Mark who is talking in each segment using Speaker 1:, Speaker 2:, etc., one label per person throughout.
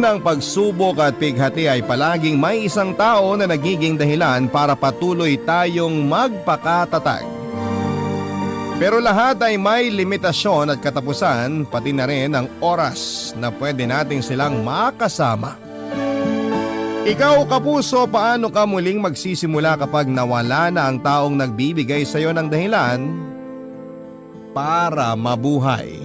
Speaker 1: ng pagsubok at pighati ay palaging may isang tao na nagiging dahilan para patuloy tayong magpakatatag. Pero lahat ay may limitasyon at katapusan, pati na rin ang oras na pwede nating silang makasama. Ikaw kapuso, paano ka muling magsisimula kapag nawala na ang taong nagbibigay sa iyo ng dahilan para mabuhay?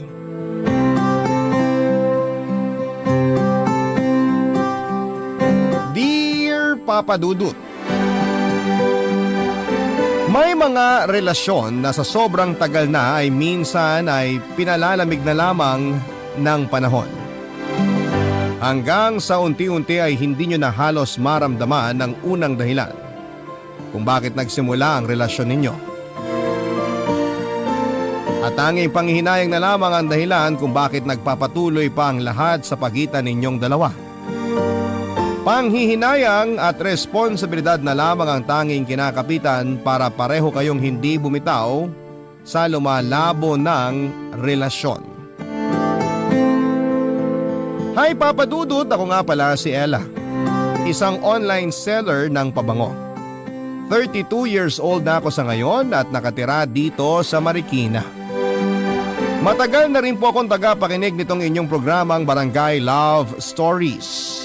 Speaker 1: Dear Papa Dudut, may mga relasyon na sa sobrang tagal na ay minsan ay pinalalamig na lamang ng panahon. Hanggang sa unti-unti ay hindi nyo na halos maramdaman ng unang dahilan kung bakit nagsimula ang relasyon ninyo. At tanging panghihinayang na lamang ang dahilan kung bakit nagpapatuloy pa ang lahat sa pagitan ninyong dalawa. Panghihinayang at responsibilidad na lamang ang tanging kinakapitan para pareho kayong hindi bumitaw sa lumalabo ng relasyon. Hi Papa Dudut, ako nga pala si Ella, isang online seller ng pabango. 32 years old na ako sa ngayon at nakatira dito sa Marikina. Matagal na rin po akong tagapakinig nitong inyong programang Barangay Love Stories.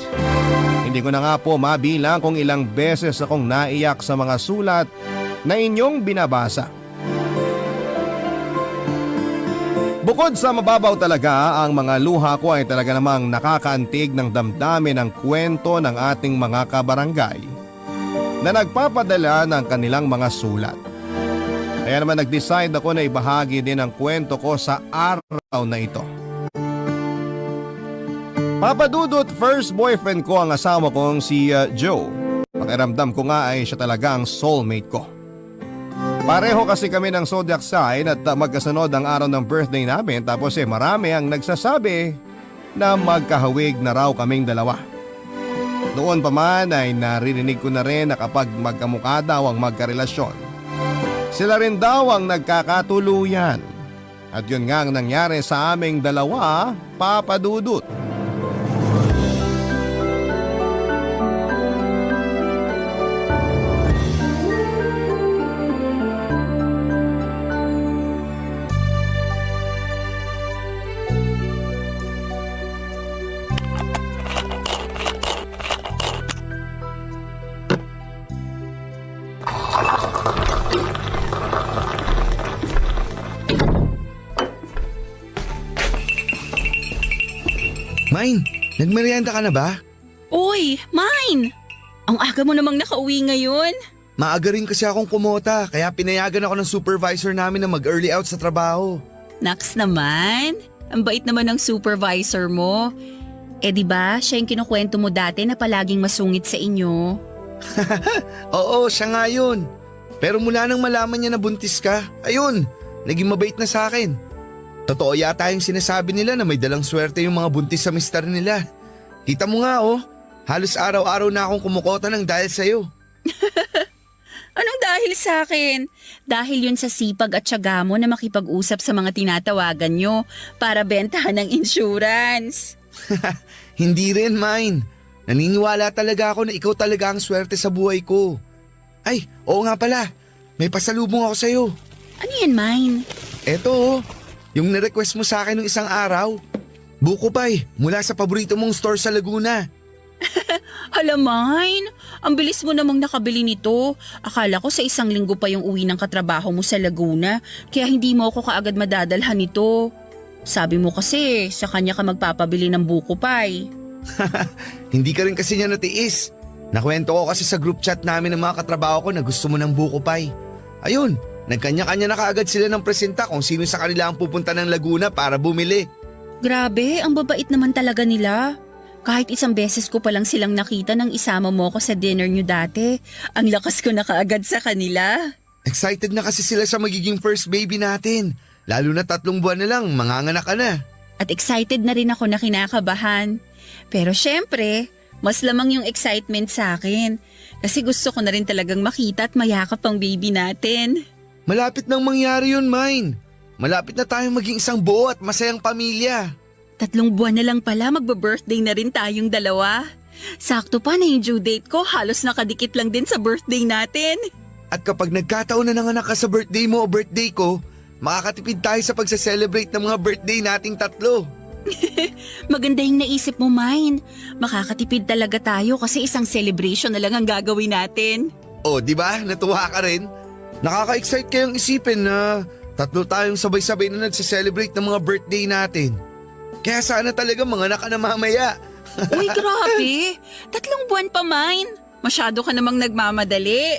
Speaker 1: Hindi ko na nga po mabilang kung ilang beses akong naiyak sa mga sulat na inyong binabasa. Bukod sa mababaw talaga, ang mga luha ko ay talaga namang nakakaantig ng damdamin ng kwento ng ating mga kabarangay na nagpapadala ng kanilang mga sulat. Kaya naman nag-decide ako na ibahagi din ang kwento ko sa araw na ito. Papa Dudut, first boyfriend ko ang asawa kong si Joe. Pakiramdam ko nga ay siya talaga ang soulmate ko. Pareho kasi kami ng zodiac sign at magkasunod ang araw ng birthday namin, tapos marami ang nagsasabi na magkahawig na raw kaming dalawa. Noon pa man ay naririnig ko na rin na kapag magkamukha daw ang magkarelasyon, sila rin daw ang nagkakatuluyan. At yun nga ang nangyari sa aming dalawa, Papa Dudut.
Speaker 2: Mine, nagmerienda ka na ba?
Speaker 3: Uy, Mine! Ang aga mo namang nakauwi ngayon.
Speaker 2: Maaga rin kasi akong kumota, kaya pinayagan ako ng supervisor namin na mag-early out sa trabaho.
Speaker 3: Naks naman, ang bait naman ng supervisor mo. Eh di ba, siya yung kinukwento mo dati na palaging masungit sa inyo.
Speaker 2: Oo, siya nga yun. Pero mula nang malaman niya na buntis ka, ayun, naging mabait na sa akin. Totoo yata yung sinasabi nila na may dalang swerte yung mga buntis sa mister nila. Kita mo nga halos araw-araw na akong kumukota ng dahil sa'yo.
Speaker 3: Anong dahil sa akin? Dahil yun sa sipag at tiyaga mo na makipag-usap sa mga tinatawagan nyo para bentahan ng insurance.
Speaker 2: Hindi rin, Mine. Naniniwala talaga ako na ikaw talaga ang swerte sa buhay ko. Ay, oo nga pala. May pasalubong ako sa'yo.
Speaker 3: Ano yan, Mine?
Speaker 2: Eto yung nirequest mo sa akin nung isang araw. Buko pie mula sa paborito mong store sa Laguna.
Speaker 3: Hala, Mine, ang bilis mo namang nakabili nito. Akala ko sa isang linggo pa yung uwi ng katrabaho mo sa Laguna, kaya hindi mo ako kaagad madadalhan nito. Sabi mo kasi sa kanya ka magpapabili ng buko pie.
Speaker 2: Hindi ka rin kasi niya natiis. Nakwento ko kasi sa group chat namin ng mga katrabaho ko na gusto mo ng buko pie. Ayun, nagkanya-kanya na kaagad sila ng presenta kung sino sa kanila ang pupunta ng Laguna para bumili.
Speaker 3: Grabe, ang babait naman talaga nila. Kahit isang beses ko palang silang nakita nang isama mo ko sa dinner nyo dati. Ang lakas ko na kaagad sa kanila.
Speaker 2: Excited na kasi sila sa magiging first baby natin. Lalo na 3 buwan na lang, manganganak ka na.
Speaker 3: At excited na rin ako na kinakabahan. Pero syempre, mas lamang yung excitement sa akin. Kasi gusto ko na rin talagang makita at mayakap ang baby natin.
Speaker 2: Malapit nang mangyari yun, Mine. Malapit na tayong maging isang buo at masayang pamilya.
Speaker 3: 3 buwan na lang pala magbe-birthday na rin tayong dalawa. Sakto pa na yung due date ko, halos nakadikit lang din sa birthday natin.
Speaker 2: At kapag nagkataon na nanganak ka sa birthday mo o birthday ko, makakatipid tayo sa pagsa-celebrate ng mga birthday nating tatlo.
Speaker 3: Maganda yung naisip mo, Mine. Makakatipid talaga tayo kasi isang celebration na lang ang gagawin natin.
Speaker 2: O, di ba? Natuwa ka rin? Nakaka-excite kayong isipin na tatlo tayong sabay-sabay na nagsa-celebrate ng mga birthday natin. Kaya sana talaga manganak ka na mamaya.
Speaker 3: Uy, grabe. 3 buwan pa, Mine. Masyado ka namang nagmamadali.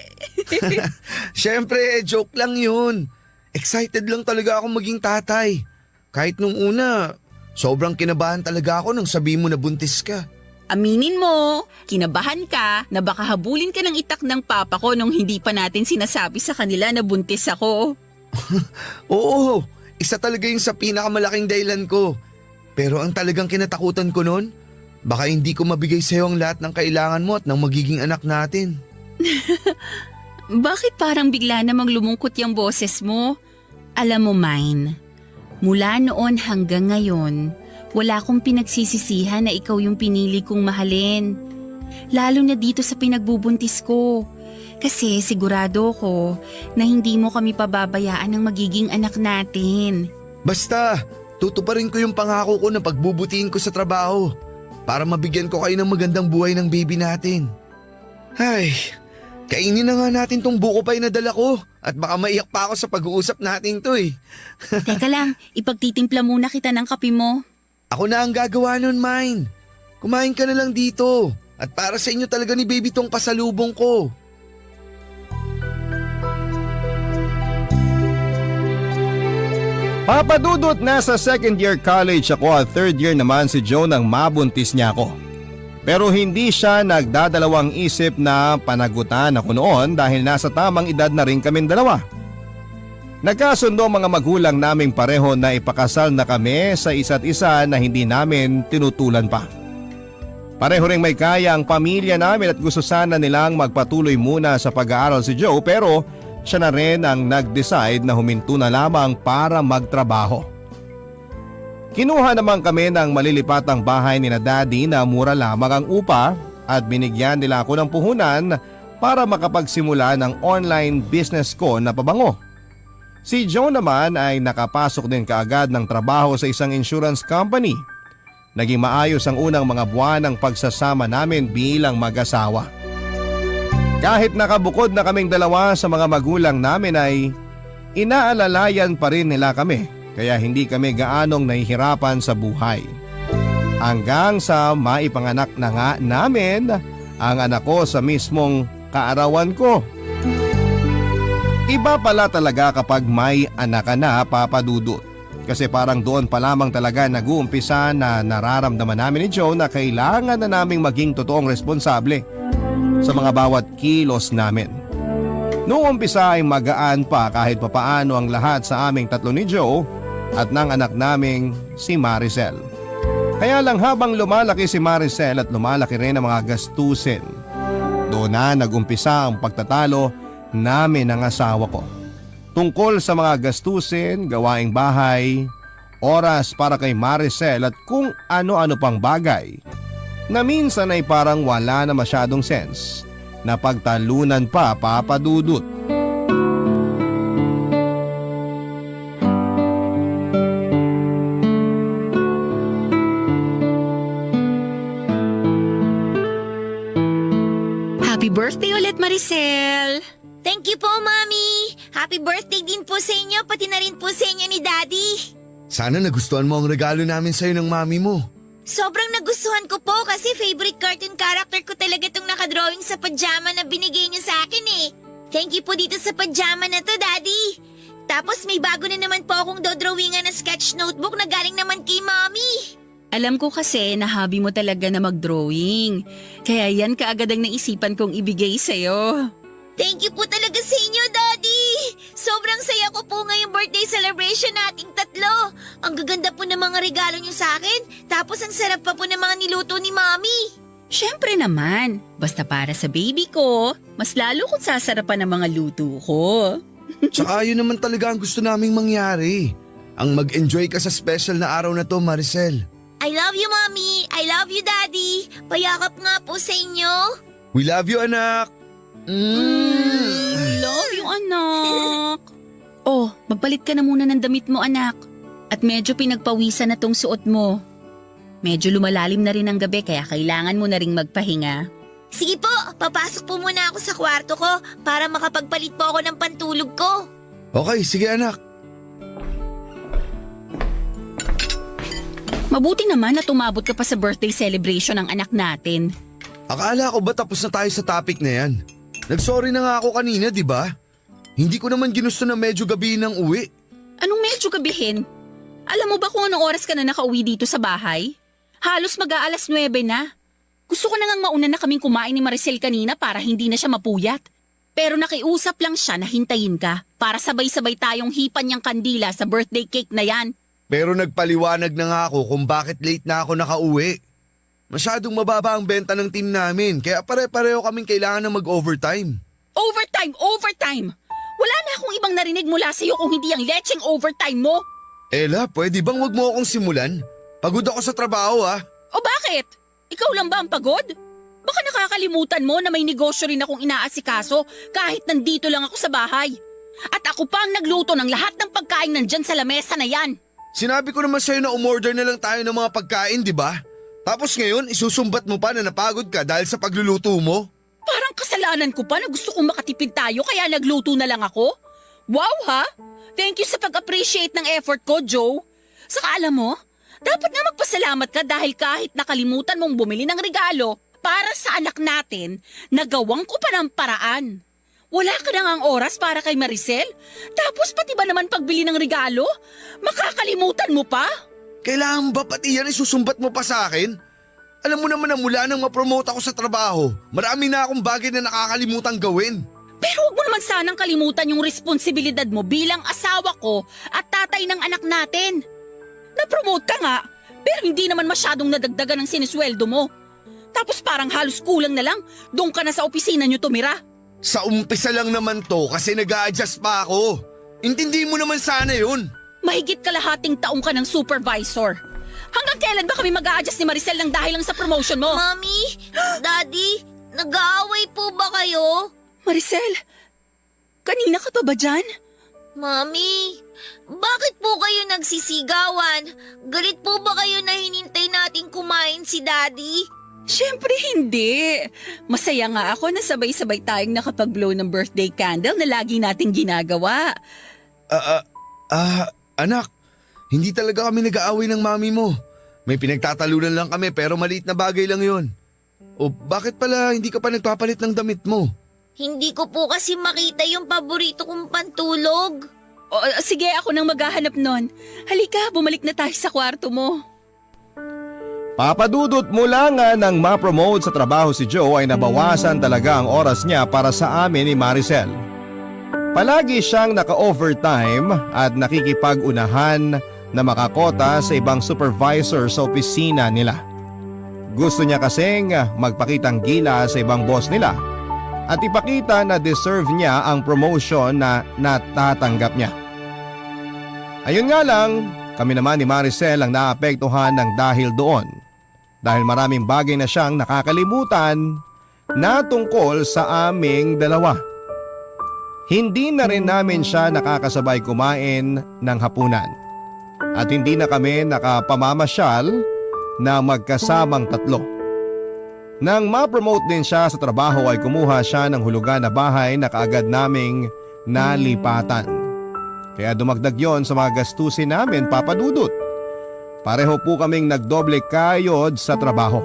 Speaker 2: Siyempre, joke lang yun. Excited lang talaga ako maging tatay. Kahit nung una, sobrang kinabahan talaga ako nung sabihin mo na buntis ka.
Speaker 3: Aminin mo, kinabahan ka na baka habulin ka ng itak ng papa ko nung hindi pa natin sinasabi sa kanila na buntis ako.
Speaker 2: Oo, isa talaga yung sa pinakamalaking dahilan ko. Pero ang talagang kinatakutan ko nun, baka hindi ko mabigay sa'yo ang lahat ng kailangan mo at ng magiging anak natin.
Speaker 3: Bakit parang bigla namang lumungkot yung boses mo? Alam mo, Mine, mula noon hanggang ngayon, wala akong pinagsisisihan na ikaw yung pinili kong mahalin. Lalo na dito sa pinagbubuntis ko. Kasi sigurado ko na hindi mo kami pababayaan ng magiging anak natin.
Speaker 2: Basta, tutuparin ko yung pangako ko na pagbubutihin ko sa trabaho para mabigyan ko kayo ng magandang buhay ng baby natin. Ay, kainin na nga natin tong buko pie na dala ko at baka maiyak pa ako sa pag-uusap natin to eh.
Speaker 3: Teka lang, ipagtitimpla muna kita ng kape mo.
Speaker 2: Ako na ang gagawa nun, Mine. Kumain ka na lang dito at para sa inyo talaga ni baby tong pasalubong ko.
Speaker 1: Papadudot, nasa second year college ako at third year naman si Joe nang mabuntis niya ako. Pero hindi siya nagdadalawang isip na panagutan ako noon dahil nasa tamang edad na rin kaming dalawa. Nagkasundo mga magulang naming pareho na ipakasal na kami sa isa't isa na hindi namin tinutulan pa. Pareho ring may kaya ang pamilya namin at gusto sana nilang magpatuloy muna sa pag-aaral si Joe pero siya na rin ang nag-decide na huminto na lamang para magtrabaho. Kinuha naman kami ng malilipatang bahay ni na Daddy na mura lamang ang upa at binigyan nila ako ng puhunan para makapagsimula ng online business ko na pabango. Si Joe naman ay nakapasok din kaagad ng trabaho sa isang insurance company. Naging maayos ang unang mga buwan ng pagsasama namin bilang mag-asawa. Kahit nakabukod na kaming dalawa sa mga magulang namin ay inaalalayan pa rin nila kami kaya hindi kami gaanong nahihirapan sa buhay. Hanggang sa maipanganak na nga namin ang anak ko sa mismong kaarawan ko. Iba pala talaga kapag may anak ka na, Papa Dudut. Kasi parang doon pa lamang talaga nag-uumpisa na nararamdaman namin ni Joe na kailangan na naming maging totoong responsable sa mga bawat kilos namin. Noong umpisa ay magaan pa kahit papaano ang lahat sa aming tatlo ni Joe at ng anak naming si Maricel. Kaya lang habang lumalaki si Maricel at lumalaki rin ang mga gastusin, doon na nag-umpisa ang pagtatalo namin ng asawa ko. Tungkol sa mga gastusin, gawaing bahay, oras para kay Maricel at kung ano-ano pang bagay na minsan ay parang wala na masyadong sense na pagtalunan pa, Papa Dudut.
Speaker 3: Happy birthday ulit, Maricel!
Speaker 4: Thank you po, Mami! Happy birthday din po sa inyo, pati na rin po sa inyo ni Daddy!
Speaker 2: Sana nagustuhan mo ang regalo namin sa'yo ng mami mo.
Speaker 4: Sobrang nagustuhan ko po kasi favorite cartoon character ko talaga itong nakadrawing sa pajama na binigay niyo sa akin eh. Thank you po dito sa pajama na to, Daddy! Tapos may bago na naman po akong dodrawingan na sketch notebook na galing naman kay Mami!
Speaker 3: Alam ko kasi na hobby mo talaga na mag-drawing. Kaya yan kaagad ang naisipan kong ibigay sa'yo.
Speaker 4: Thank you po talaga sa inyo, Daddy! Sobrang saya ko po ngayong birthday celebration nating tatlo. Ang gaganda po ng mga regalo niyo sa akin, tapos ang sarap pa po ng mga niluto ni Mami.
Speaker 3: Siyempre naman, basta para sa baby ko, mas lalo kong sasarapan ng mga luto ko.
Speaker 2: Tsaka yun naman talaga ang gusto naming mangyari. Ang mag-enjoy ka sa special na araw na to, Maricel.
Speaker 4: I love you, Mommy. I love you, Daddy. Payakap nga po sa inyo.
Speaker 2: We love you, anak.
Speaker 3: Love you, anak. Oh, magpalit ka na muna ng damit mo, anak. At medyo pinagpawisan na tong suot mo. Medyo lumalalim na rin ang gabi kaya kailangan mo na ring magpahinga.
Speaker 4: Sige po, papasok po muna ako sa kwarto ko para makapagpalit po ako ng pantulog ko.
Speaker 2: Okay, sige anak.
Speaker 3: Mabuti naman na tumabot ka pa sa birthday celebration ng anak natin.
Speaker 2: Akala ko ba tapos na tayo sa topic na yan? Nagsorry na nga ako kanina, di ba? Hindi ko naman ginusto na medyo gabi nang uwi.
Speaker 3: Anong medyo gabihin? Alam mo ba kung anong oras ka na nakauwi dito sa bahay? Halos mag-aalas 9 na. Gusto ko na ngang mauna na kaming kumain ni Maricel kanina para hindi na siya mapuyat. Pero nakiusap lang siya na hintayin ka para sabay-sabay tayong hipan niyang kandila sa birthday cake na yan.
Speaker 2: Pero nagpaliwanag na nga ako kung bakit late na ako nakauwi. Masyadong mababa ang benta ng team namin kaya pare-pareho kaming kailangan na mag-overtime.
Speaker 3: Overtime! Wala na akong ibang narinig mula sa iyo kung hindi ang lecheng overtime mo.
Speaker 2: Ella, pwede bang wag mo akong simulan? Pagod ako sa trabaho
Speaker 3: O bakit? Ikaw lang ba ang pagod? Baka nakakalimutan mo na may negosyo rin akong inaasikaso kahit nandito lang ako sa bahay. At ako pa ang nagluto ng lahat ng pagkain nandyan sa lamesa na yan.
Speaker 2: Sinabi ko naman sa'yo na umorder na lang tayo ng mga pagkain, di ba? Tapos ngayon, isusumbat mo pa na napagod ka dahil sa pagluluto mo?
Speaker 3: Parang kasalanan ko pa na gusto kong makatipid tayo kaya nagluto na lang ako. Wow ha! Thank you sa pag-appreciate ng effort ko, Joe. Saka alam mo, dapat nga magpasalamat ka dahil kahit nakalimutan mong bumili ng regalo para sa anak natin, nagawang ko pa ng paraan. Wala ka na ngang oras para kay Maricel? Tapos pati ba naman pagbili ng regalo? Makakalimutan mo pa?
Speaker 2: Kailangan ba pati yan isusumbat mo pa sa akin? Alam mo naman na mula nang ma-promote ako sa trabaho, marami na akong bagay na nakakalimutang gawin.
Speaker 3: Pero huwag mo naman sanang kalimutan yung responsibilidad mo bilang asawa ko at tatay ng anak natin. Na-promote ka nga, pero hindi naman masyadong nadagdagan ng sinisweldo mo. Tapos parang halos kulang na lang, doon ka na sa opisina niyo tumira.
Speaker 2: Sa umpisa lang naman to kasi nag-a-adjust pa ako. Intindi mo naman sana yun.
Speaker 3: Mahigit kalahating taong ka ng supervisor. Hanggang kailan ba kami mag-a-adjust ni Maricel ng dahil lang sa promotion mo?
Speaker 4: Mommy, Daddy, nag-aaway po ba kayo?
Speaker 3: Maricel, kanina ka pa ba dyan?
Speaker 4: Mommy, bakit po kayo nagsisigawan? Galit po ba kayo na hinintay nating kumain si Daddy?
Speaker 3: Siyempre hindi. Masaya nga ako na sabay-sabay tayong nakapag-blow ng birthday candle na lagi nating ginagawa.
Speaker 2: Anak, hindi talaga kami nag-aaway ng mami mo. May pinagtatalunan lang kami pero maliit na bagay lang yon. O bakit pala hindi ka pa nagpapalit ng damit mo?
Speaker 4: Hindi ko po kasi makita yung paborito kong pantulog.
Speaker 3: O, sige, ako nang maghahanap nun. Halika, bumalik na tayo sa kwarto mo.
Speaker 1: Papadudot mula nga nang ma-promote sa trabaho si Joe ay nabawasan talaga ang oras niya para sa amin ni Maricel. Palagi siyang naka-overtime at nakikipag-unahan na makakota sa ibang supervisor sa opisina nila. Gusto niya kasing magpakitang gila sa ibang boss nila at ipakita na deserve niya ang promotion na natatanggap niya. Ayun nga lang, kami naman ni Maricel ang naapektuhan ng dahil doon. Dahil maraming bagay na siyang nakakalimutan na tungkol sa aming dalawa. Hindi na rin namin siya nakakasabay kumain ng hapunan. At hindi na kami nakapamamasyal na magkasamang tatlo. Nang ma-promote din siya sa trabaho ay kumuha siya ng hulugan na bahay na kaagad naming nalipatan. Kaya dumagdag yon sa mga gastusin namin, Papa Dudut. Pareho po kaming nagdoble kayod sa trabaho.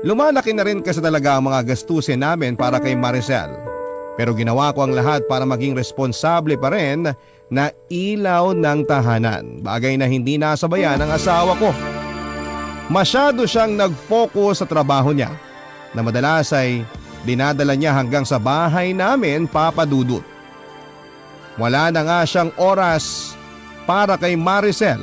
Speaker 1: Lumalaki na rin kasi talaga ang mga gastusin namin para kay Maricel. Pero ginawa ko ang lahat para maging responsable pa rin na ilaw ng tahanan. Bagay na hindi nasabayan ng asawa ko. Masyado siyang nag-focus sa trabaho niya na madalas ay dinadala niya hanggang sa bahay namin, Papa Dudut. Wala na nga siyang oras para kay Maricel.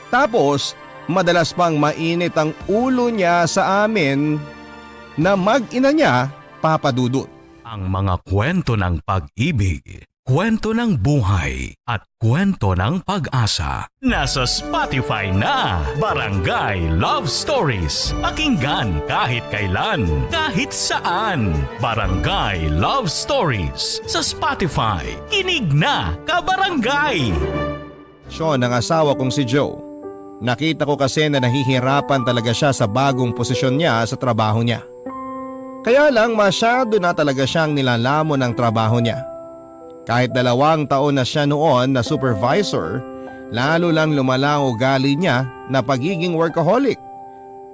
Speaker 1: Tapos, madalas pang mainit ang ulo niya sa amin na mag-ina niya, Papa Dudut.
Speaker 5: Ang mga kwento ng pag-ibig, kwento ng buhay at kwento ng pag-asa. Nasa Spotify na Barangay Love Stories. Pakinggan kahit kailan, kahit saan. Barangay Love Stories sa Spotify. Kinig na, kabarangay!
Speaker 1: Sean, ang asawa kong si Joe. Nakita ko kasi na nahihirapan talaga siya sa bagong posisyon niya sa trabaho niya. Kaya lang masyado na talaga siyang nilalamon ng trabaho niya. Kahit 2 taon na siya noon na supervisor, lalo lang lumala ang ugali niya na pagiging workaholic.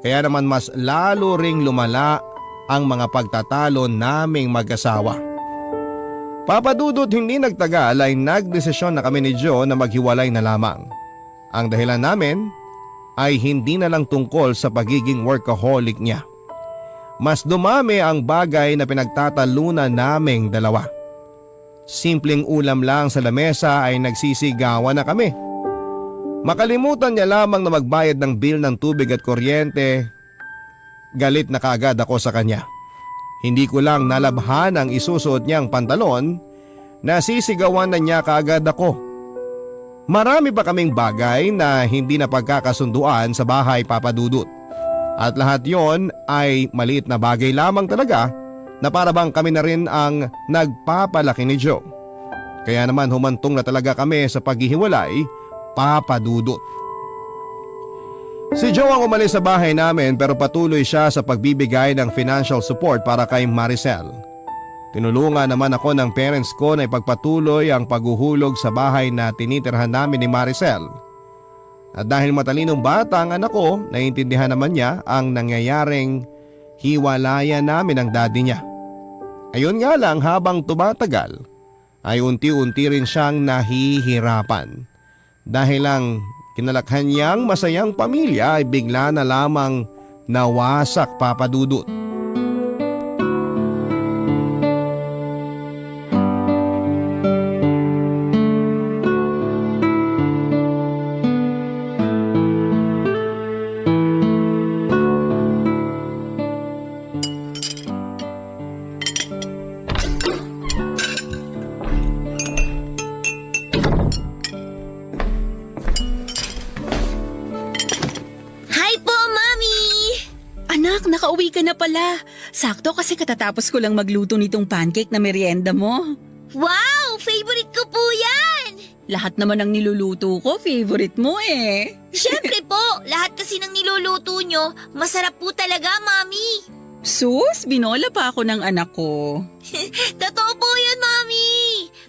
Speaker 1: Kaya naman mas lalo ring lumala ang mga pagtatalo naming mag-asawa. Papadudot hindi nagtagal ay nagdesisyon na kami ni Joe na maghiwalay na lamang. Ang dahilan namin ay hindi na lang tungkol sa pagiging workaholic niya. Mas dumami ang bagay na pinagtatalunan naming dalawa. Simpleng ulam lang sa lamesa ay nagsisigawan na kami. Makalimutan niya lamang na magbayad ng bill ng tubig at kuryente, galit na kaagad ako sa kanya. Hindi ko lang nalabhan ang isusuot niyang pantalon, nasisigawan na niya kaagad ako. Marami pa kaming bagay na hindi na pagkakasunduan sa bahay, Papa Dudut. At lahat yon ay maliit na bagay lamang talaga na para bang kami na rin ang nagpapalaki ni Joe. Kaya naman humantong na talaga kami sa paghihiwalay, Papa Dudut. Si Joe ang umalis sa bahay namin pero patuloy siya sa pagbibigay ng financial support para kay Maricel. Tinulungan naman ako ng parents ko na ipagpatuloy ang paghuhulog sa bahay na tinitirhan namin ni Maricel. At dahil matalinong bata ang anak ko, naiintindihan naman niya ang nangyayaring hiwalayan namin ng daddy niya. Ayun nga lang, habang tumatagal ay unti-unti rin siyang nahihirapan. Dahil lang kinalakhan niyang masayang pamilya ay bigla na lamang nawasak, Papa Dudut.
Speaker 4: Hi po, Mami!
Speaker 3: Anak, nakauwi ka na pala. Sakto kasi katatapos ko lang magluto nitong pancake na merienda mo.
Speaker 4: Wow! Favorite ko po yan!
Speaker 3: Lahat naman ng niluluto ko, favorite mo eh.
Speaker 4: Siyempre po, lahat kasi ng niluluto nyo, masarap po talaga, Mami.
Speaker 3: Sus, binola pa ako ng anak ko.
Speaker 4: Totoo po yun, Mami.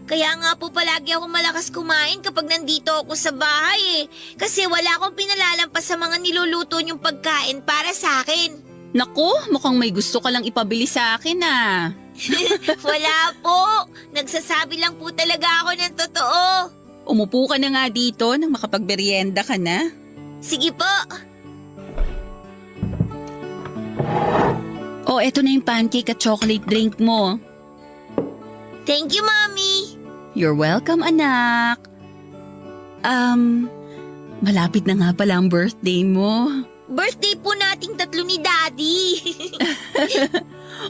Speaker 4: Kaya nga po palagi ako malakas kumain kapag nandito ako sa bahay eh. Kasi wala akong pinalalampas sa mga niluluto nyong pagkain para sa akin.
Speaker 3: Naku, mukhang may gusto ka lang ipabili sa akin ah.
Speaker 4: Wala po. Nagsasabi lang po talaga ako ng totoo.
Speaker 3: Umupo ka na nga dito nang makapagmerienda ka na.
Speaker 4: Sige po.
Speaker 3: Oh, eto na yung pancake at chocolate drink mo.
Speaker 4: Thank you, Mami.
Speaker 3: You're welcome, anak. Malapit na nga pala ang birthday mo.
Speaker 4: Birthday po nating 3 ni Daddy.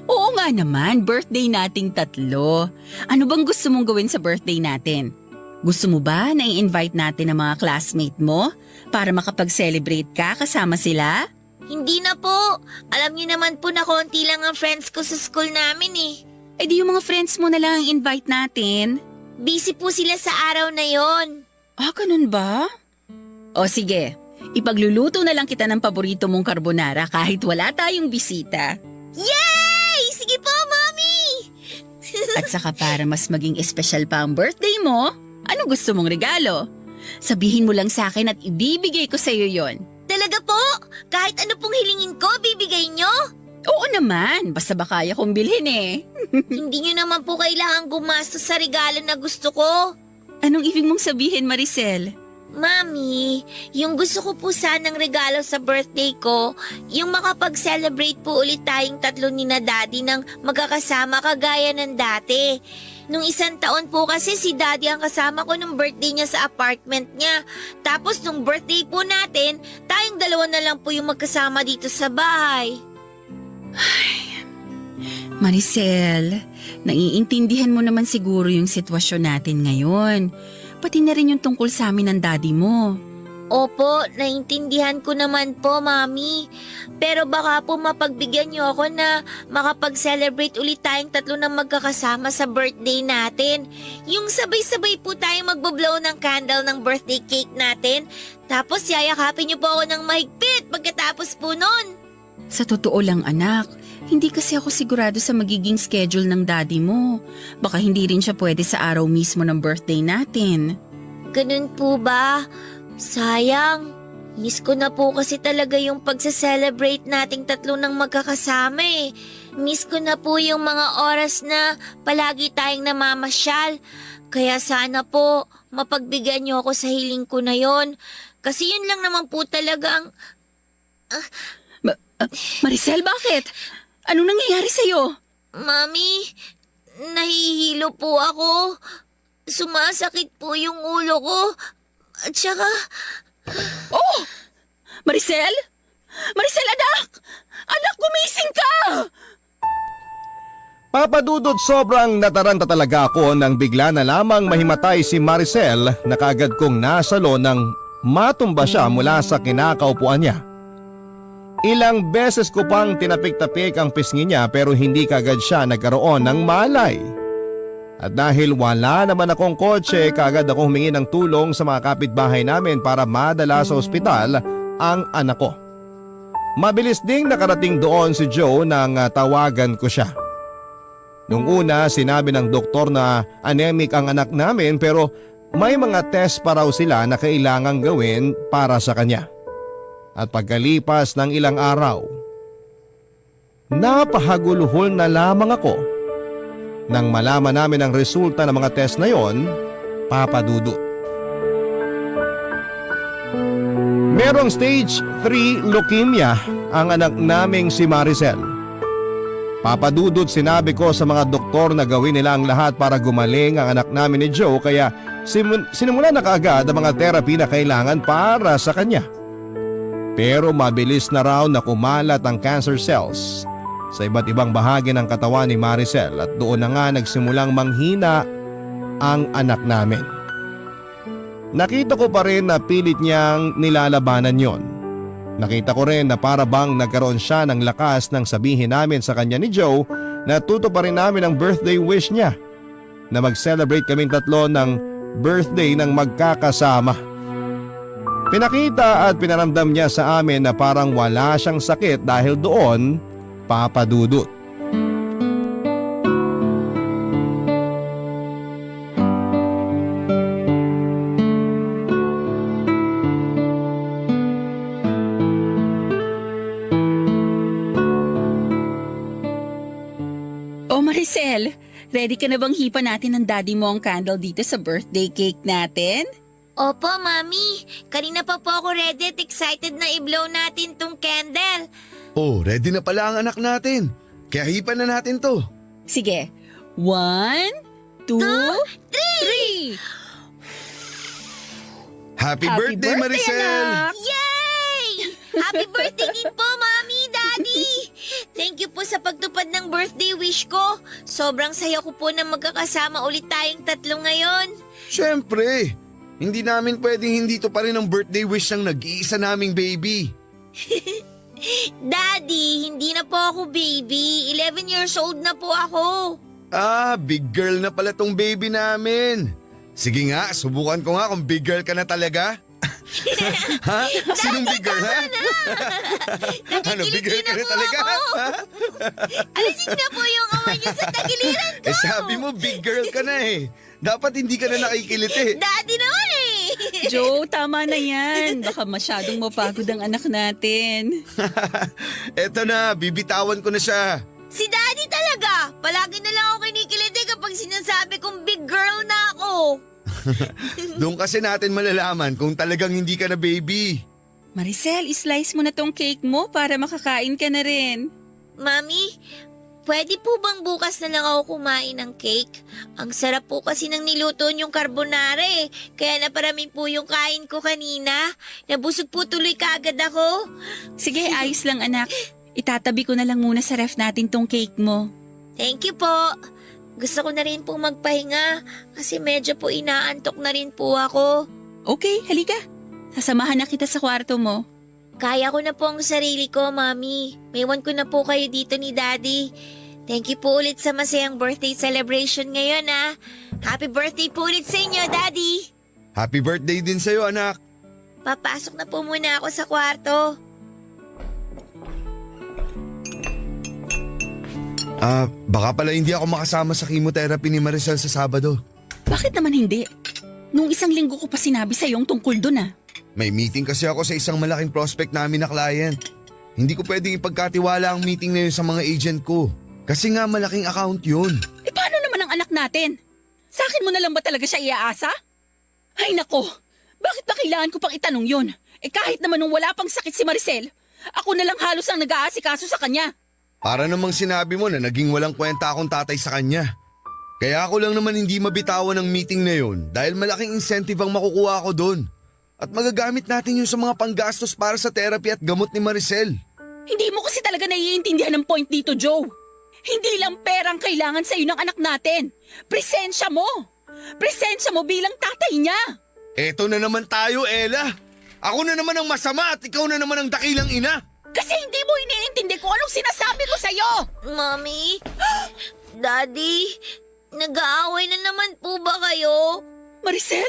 Speaker 3: Oo nga naman, birthday nating 3. Ano bang gusto mong gawin sa birthday natin? Gusto mo ba na i-invite natin ang mga classmate mo para makapag-celebrate ka kasama sila?
Speaker 4: Hindi na po. Alam niyo naman po na konti lang ang friends ko sa school namin eh.
Speaker 3: Eh di yung mga friends mo na lang ang invite natin.
Speaker 4: Busy po sila sa araw na yon.
Speaker 3: Ah, ganun ba? O sige, ipagluluto na lang kita ng paborito mong carbonara kahit wala tayong bisita.
Speaker 4: Yay! Sige po, Mommy!
Speaker 3: At saka para mas maging espesyal pa ang birthday mo, ano gusto mong regalo? Sabihin mo lang sa akin at ibibigay ko sa iyo yon.
Speaker 4: Talaga po? Kahit ano pong hilingin ko, bibigay nyo?
Speaker 3: Oo naman, basta ba kaya kong bilhin eh.
Speaker 4: Hindi nyo naman po kailangan gumastos sa regalo na gusto ko.
Speaker 3: Anong ibig mong sabihin, Maricel?
Speaker 4: Mami, yung gusto ko po sanang regalo sa birthday ko, yung makapag-celebrate po ulit tayong 3 ni na Daddy ng magkakasama kagaya ng dati. Nung 1 taon po kasi si Daddy ang kasama ko nung birthday niya sa apartment niya. Tapos nung birthday po natin, tayong 2 na lang po yung magkasama dito sa bahay.
Speaker 3: Maricel, naiintindihan mo naman siguro yung sitwasyon natin ngayon. Pati na rin yung tungkol sa amin ng daddy mo.
Speaker 4: Opo, naintindihan ko naman po, Mami. Pero baka po mapagbigyan niyo ako na makapag-celebrate ulit tayong tatlo na magkakasama sa birthday natin. Yung sabay-sabay po tayong magbo-blow ng candle ng birthday cake natin. Tapos yayakapin niyo po ako ng mahigpit pagkatapos po nun.
Speaker 3: Sa totoo lang anak, hindi kasi ako sigurado sa magiging schedule ng daddy mo. Baka hindi rin siya pwede sa araw mismo ng birthday natin.
Speaker 4: Ganun po ba? Sayang. Miss ko na po kasi talaga yung pagsa-celebrate nating tatlo ng magkakasama eh. Miss ko na po yung mga oras na palagi tayong namamasyal. Kaya sana po mapagbigyan niyo ako sa hiling ko na yon. Kasi yun lang naman po talaga ang...
Speaker 3: Maricel, bakit? Anong nangyayari sa'yo?
Speaker 4: Mami, nahihilo po ako. Sumasakit po yung ulo ko. At saka...
Speaker 3: Oh! Maricel? Maricel, anak! Anak, gumising ka!
Speaker 1: Papadudod, sobrang nataranta talaga ako nang bigla na lamang mahimatay si Maricel na kaagad kong nasalo nang matumba siya mula sa kinakaupuan niya. Ilang beses ko pang tinapik-tapik ang pisngi niya pero hindi kaagad siya nagkaroon ng malay. At dahil wala naman akong kotse, kaagad ako humingi ng tulong sa mga kapitbahay namin para madala sa ospital ang anak ko. Mabilis ding nakarating doon si Joe nang tawagan ko siya. Nung una, sinabi ng doktor na anemic ang anak namin pero may mga test pa raw sila na kailangang gawin para sa kanya. At pagkalipas ng ilang araw, napahaguluhol na lamang ako nang malaman namin ang resulta ng mga test na yon, papadudot. Merong stage 3 leukemia ang anak naming si Maricel. Papadudot, sinabi ko sa mga doktor na gawin nila ang lahat para gumaling ang anak namin ni Joe kaya sinimula na kaagad ang mga therapy na kailangan para sa kanya. Pero mabilis na raw na kumalat ang cancer cells sa iba't ibang bahagi ng katawan ni Maricel at doon na nga nagsimulang manghina ang anak namin. Nakita ko pa rin na pilit niyang nilalabanan yon. Nakita ko rin na para bang nagkaroon siya ng lakas nang sabihin namin sa kanya ni Joe na tutuparin namin ang birthday wish niya na mag-celebrate kaming tatlo ng birthday ng magkakasama. Pinakita at pinaramdam niya sa amin na parang wala siyang sakit dahil doon, papadudot.
Speaker 3: Oh Maricel, ready ka na bang hipa natin ng daddy mo ang candle dito sa birthday cake natin?
Speaker 4: Opo, Mami. Kanina pa po ako ready at excited na i-blow natin tong candle.
Speaker 2: Oh, ready na pala ang anak natin. Kaya hipan na natin to.
Speaker 3: Sige, 1, 2, 3!
Speaker 2: Happy birthday, Maricel!
Speaker 3: anak!
Speaker 4: Yay! Happy birthday din po, Mami, Daddy! Thank you po sa pagtupad ng birthday wish ko. Sobrang saya ko po na magkakasama ulit tayong tatlo ngayon.
Speaker 2: Siyempre, hindi namin pwedeng hindi to pa rin ang birthday wish ng nag-iisa naming baby.
Speaker 4: Daddy, hindi na po ako baby. 11 years old na po ako.
Speaker 2: Ah, big girl na pala tong baby namin. Sige nga, subukan ko nga kung big girl ka na talaga. Ha? Sinong big girl, ha? Ano, big girl ka na talaga? Ha?
Speaker 4: Alisin na po yung kamay niyo sa tagiliran ko.
Speaker 2: Sabi mo big girl ka na eh. Dapat hindi ka na nakikiliti.
Speaker 4: Daddy naman eh.
Speaker 3: Joe, tama na yan. Baka masyadong mapagod ang anak natin.
Speaker 2: Eto na, bibitawan ko na siya.
Speaker 4: Si Daddy talaga. Palagi na lang ako kinikiliti kapag sinasabi kong big girl na ako.
Speaker 2: Doon kasi natin malalaman kung talagang hindi ka na baby.
Speaker 3: Maricel, islice mo na tong cake mo para makakain ka na rin.
Speaker 4: Mami, pwede po bang bukas na lang ako kumain ng cake? Ang sarap po kasi ng niluto niyong carbonara eh. Kaya naparami po yung kain ko kanina. Nabusog po tuloy kaagad ako.
Speaker 3: Sige, ayos lang anak. Itatabi ko na lang muna sa ref natin tong cake mo.
Speaker 4: Thank you po. Gusto ko na rin po magpahinga kasi medyo po inaantok na rin po ako.
Speaker 3: Okay, halika. Sasamahan na kita sa kwarto mo.
Speaker 4: Kaya ko na po ang sarili ko, Mami. Maiwan ko na po kayo dito ni Daddy. Thank you po ulit sa masayang birthday celebration ngayon, ah. Happy birthday po ulit sa inyo, Daddy.
Speaker 2: Happy birthday din sa'yo, anak.
Speaker 4: Papasok na po muna ako sa kwarto.
Speaker 2: Baka pala hindi ako makasama sa chemotherapy ni Maricel sa Sabado.
Speaker 3: Bakit naman hindi? Nung isang linggo ko pa sinabi sa iyong tungkol dun ah.
Speaker 2: May meeting kasi ako sa isang malaking prospect namin na client. Hindi ko pwedeng ipagkatiwala ang meeting na yun sa mga agent ko. Kasi nga malaking account yun.
Speaker 3: Eh paano naman ang anak natin? Sa akin mo na lang ba talaga siya iaasa? Ay nako, bakit ba kailangan ko pang itanong yun? Eh kahit naman nung wala pang sakit si Maricel, ako na lang halos ang nag-aasikaso sa kanya.
Speaker 2: Para namang sinabi mo na naging walang kwenta akong tatay sa kanya. Kaya ako lang naman hindi mabitawan ng meeting na yun dahil malaking incentive ang makukuha ko doon. At magagamit natin yun sa mga panggastos para sa therapy at gamot ni Maricel.
Speaker 3: Hindi mo kasi talaga naiintindihan ng point dito, Joe. Hindi lang perang kailangan sa iyo ng anak natin. Presensya mo. Presensya mo bilang tatay niya.
Speaker 2: Eto na naman tayo, Ella. Ako na naman ang masama at ikaw na naman ang dakilang ina.
Speaker 3: Kasi hindi mo iniintindi kung anong sinasabi ko sa'yo.
Speaker 4: Mami? Daddy? Nag-aaway na naman po ba kayo?
Speaker 3: Maricel,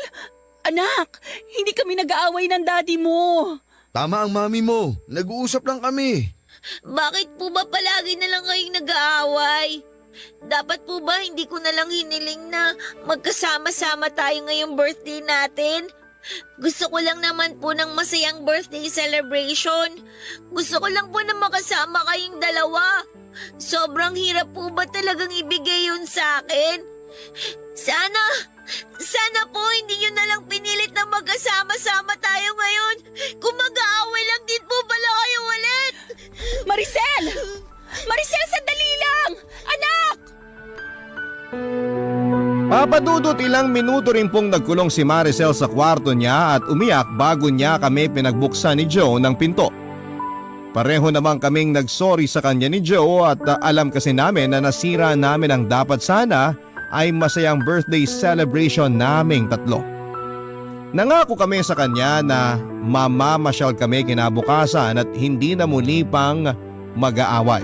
Speaker 3: anak, hindi kami nag-aaway ng daddy mo.
Speaker 2: Tama ang mami mo. Nag-uusap lang kami.
Speaker 4: Bakit po ba palagi na lang kayong nag-aaway? Dapat po ba hindi ko na lang hiniling na magkasama-sama tayo ngayong birthday natin? Gusto ko lang naman po ng masayang birthday celebration. Gusto ko lang po na makasama kayong dalawa. Sobrang hirap po ba talagang ibigay yun sa akin? Sana po hindi nyo na lang pinilit na magkasama-sama tayo ngayon. Kung mag-aaway lang din po pala kayo ulit.
Speaker 3: Maricel! Maricel, sandali lang! Anak!
Speaker 1: Papadudot ilang minuto rin pong nagkulong si Maricel sa kwarto niya at umiyak bago niya kami pinagbuksan ni Joe ng pinto. Pareho namang kaming nagsorry sa kanya ni Joe at alam kasi namin na nasira namin ang dapat sana ay masayang birthday celebration naming tatlo. Nangako kami sa kanya na mamamasyal kami kinabukasan at hindi na muli pang mag-aaway.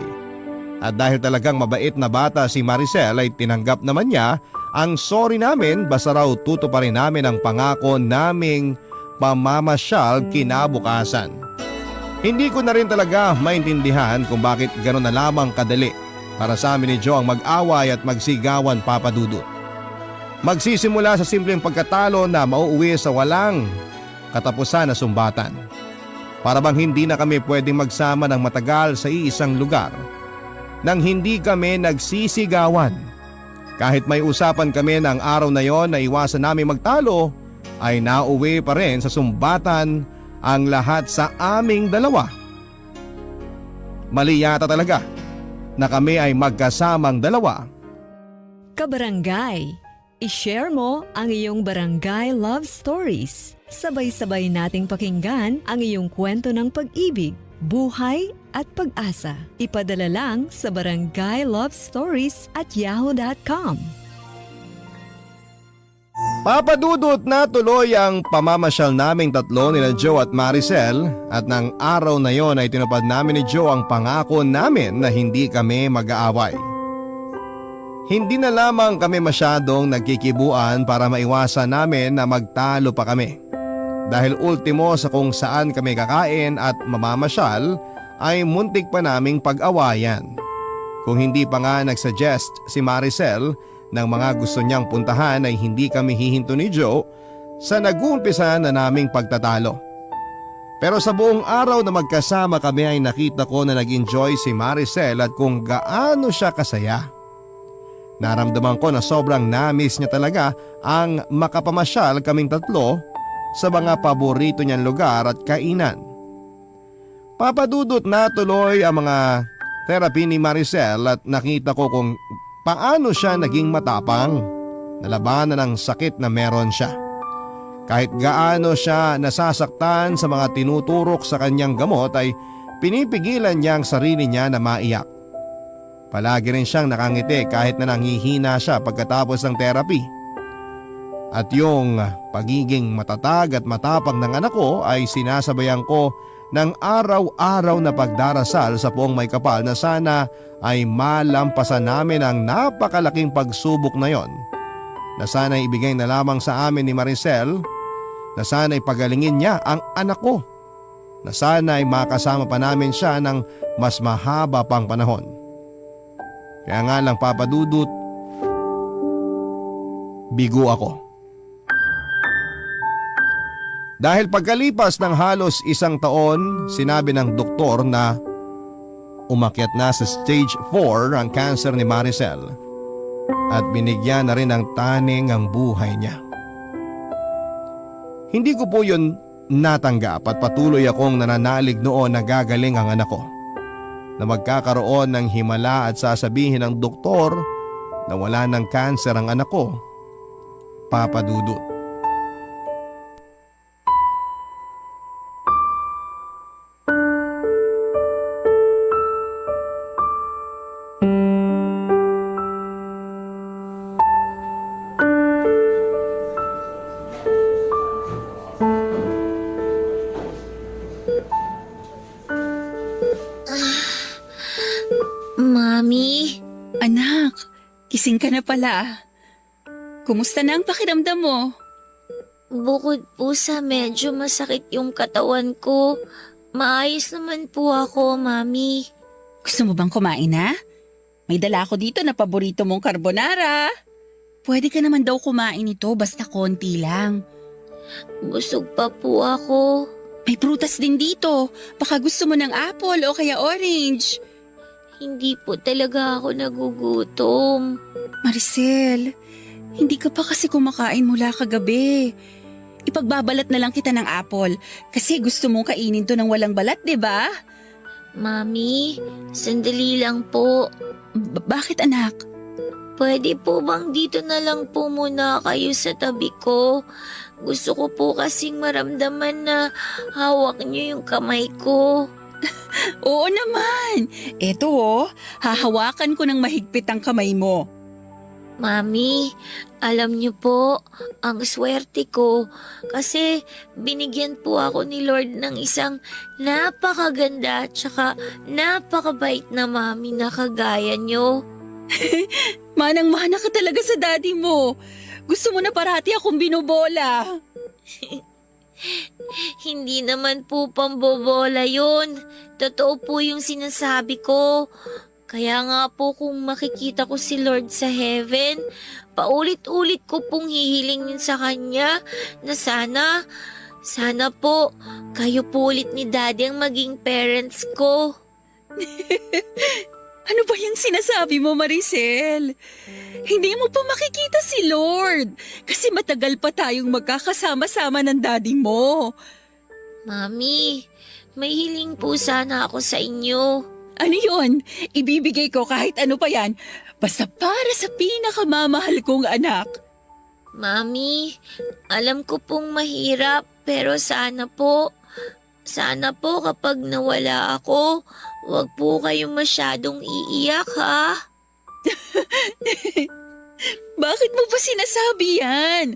Speaker 1: At dahil talagang mabait na bata si Maricel ay tinanggap naman niya ang sorry namin basta raw tutuparin namin ang pangako naming pamamasyal kinabukasan. Hindi ko na rin talaga maintindihan kung bakit gano'n na lamang kadali para sa amin ni Joe ang mag-away at magsigawan, Papa Dudut. Magsisimula sa simpleng pagkatalo na mauuwi sa walang katapusan na sumbatan. Para bang hindi na kami pwedeng magsama ng matagal sa iisang lugar nang hindi kami nagsisigawan. Kahit may usapan kami ng araw na yon na iwasan namin magtalo, ay nauwi pa rin sa sumbatan ang lahat sa aming dalawa. Mali yata talaga na kami ay magkasamang dalawa.
Speaker 6: Kabarangay, i-share mo ang iyong barangay love stories. Sabay-sabay nating pakinggan ang iyong kwento ng pag-ibig, buhay at pag-asa. Ipadala lang sa barangaylovestories@yahoo.com.
Speaker 1: Papadudot na tuloy ang pamamasyal naming tatlo nila Joe at Maricel at ng araw na yon ay tinupad namin ni Joe ang pangako namin na hindi kami mag-aaway. Hindi na lamang kami masyadong nagkikibuan para maiwasan namin na magtalo pa kami. Dahil ultimo sa kung saan kami kakain at mamamasyal ay muntik pa naming pag-awayan. Kung hindi pa nga nagsuggest si Maricel ng mga gusto niyang puntahan ay hindi kami hihinto ni Joe sa nag-uumpisa na naming pagtatalo. Pero sa buong araw na magkasama kami ay nakita ko na nag-enjoy si Maricel at kung gaano siya kasaya. Naramdaman ko na sobrang na-miss niya talaga ang makapamasyal kaming tatlo sa mga paborito niyang lugar at kainan. Papadudot na tuloy ang mga therapy ni Maricel at nakita ko kung paano siya naging matapang na labanan ng sakit na meron siya. Kahit gaano siya nasasaktan sa mga tinuturok sa kanyang gamot ay pinipigilan niya ang sarili niya na maiyak. Palagi rin siyang nakangiti kahit na nanghihina siya pagkatapos ng therapy. At yung pagiging matatag at matapang ng anak ko ay sinasabayan ko ng araw-araw na pagdarasal sa Poong May Kapal na sana ay malampasan namin ang napakalaking pagsubok na yon. Na sana ibigay na lamang sa amin ni Maricel, na sana ipagalingin niya ang anak ko, na sana ay makasama pa namin siya ng mas mahaba pang panahon. Kaya nga lang Papa Dudut, bigo ako. Dahil pagkalipas ng halos 1 taon, sinabi ng doktor na umakyat na sa stage 4 ang cancer ni Maricel at binigyan na rin ng taning ang buhay niya. Hindi ko po yun natanggap at patuloy akong nananalig noon na gagaling ang anak ko, na magkakaroon ng himala at sasabihin ng doktor na wala ng cancer ang anak ko, Papa Dudut.
Speaker 4: Mami,
Speaker 3: Anak, gising ka na pala. Kumusta na ang pakiramdam mo?
Speaker 4: bukod po sa medyo masakit yung katawan ko, maayos naman po ako, Mami.
Speaker 3: Gusto mo bang kumain na? May dala ako dito na paborito mong carbonara. Pwede ka naman daw kumain ito basta konti lang.
Speaker 4: Busog pa po ako.
Speaker 3: May prutas din dito. Baka gusto mo ng apple o kaya orange.
Speaker 4: Hindi po talaga ako nagugutom.
Speaker 3: Maricel, hindi ka pa kasi kumakain mula kagabi. Ipagbabalat na lang kita ng apple kasi gusto mong kainin to ng walang balat, di ba?
Speaker 4: Mami, sandali lang po.
Speaker 3: Bakit anak?
Speaker 4: Pwede po bang dito na lang po muna kayo sa tabi ko? Gusto ko po kasing maramdaman na hawak niyo yung kamay ko.
Speaker 3: Oo naman. Eto hahawakan ko ng mahigpit ang kamay mo.
Speaker 4: Mami, alam niyo po, ang swerte ko kasi binigyan po ako ni Lord ng isang napakaganda at saka napakabait na mami na kagaya niyo.
Speaker 3: Manang-mana ka talaga sa daddy mo. Gusto mo na parati akong binobola.
Speaker 4: Hindi naman po pambobola yun. Totoo po yung sinasabi ko. Kaya nga po kung makikita ko si Lord sa heaven, paulit-ulit ko pong hihilingin sa Kanya na sana po kayo po ulit ni Daddy ang maging parents ko.
Speaker 3: Ano ba yung sinasabi mo, Maricel? Hindi mo pa makikita si Lord kasi matagal pa tayong magkakasama-sama ng daddy mo.
Speaker 4: Mami, may hiling po sana ako sa inyo.
Speaker 3: Ano yun? Ibibigay ko kahit ano pa yan. Basta para sa pinakamamahal kong anak.
Speaker 4: Mami, alam ko pong mahirap pero sana po kapag nawala ako, wag po kayong masyadong iiyak ha.
Speaker 3: Bakit mo pa sinasabi yan?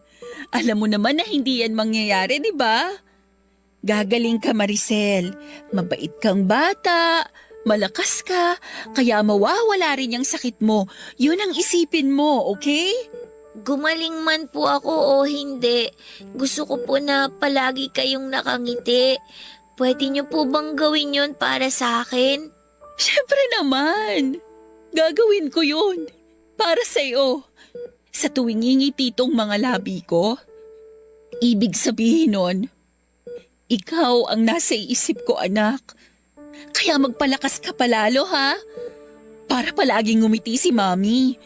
Speaker 3: Alam mo naman na hindi yan mangyayari, di ba? Gagaling ka, Maricel. Mabait kang bata. Malakas ka. Kaya mawawala rin yung sakit mo. Yun ang isipin mo, okay?
Speaker 4: Gumaling man po ako o hindi, gusto ko po na palagi kayong nakangiti. Pwede niyo po bang gawin yun para sa akin?
Speaker 3: Siyempre naman. Gagawin ko yun. Para sa'yo. Sa tuwing ngingiti tong mga labi ko, ibig sabihin nun, ikaw ang nasa isip ko, anak. Kaya magpalakas ka palalo, ha? Para palaging ngumiti si Mami.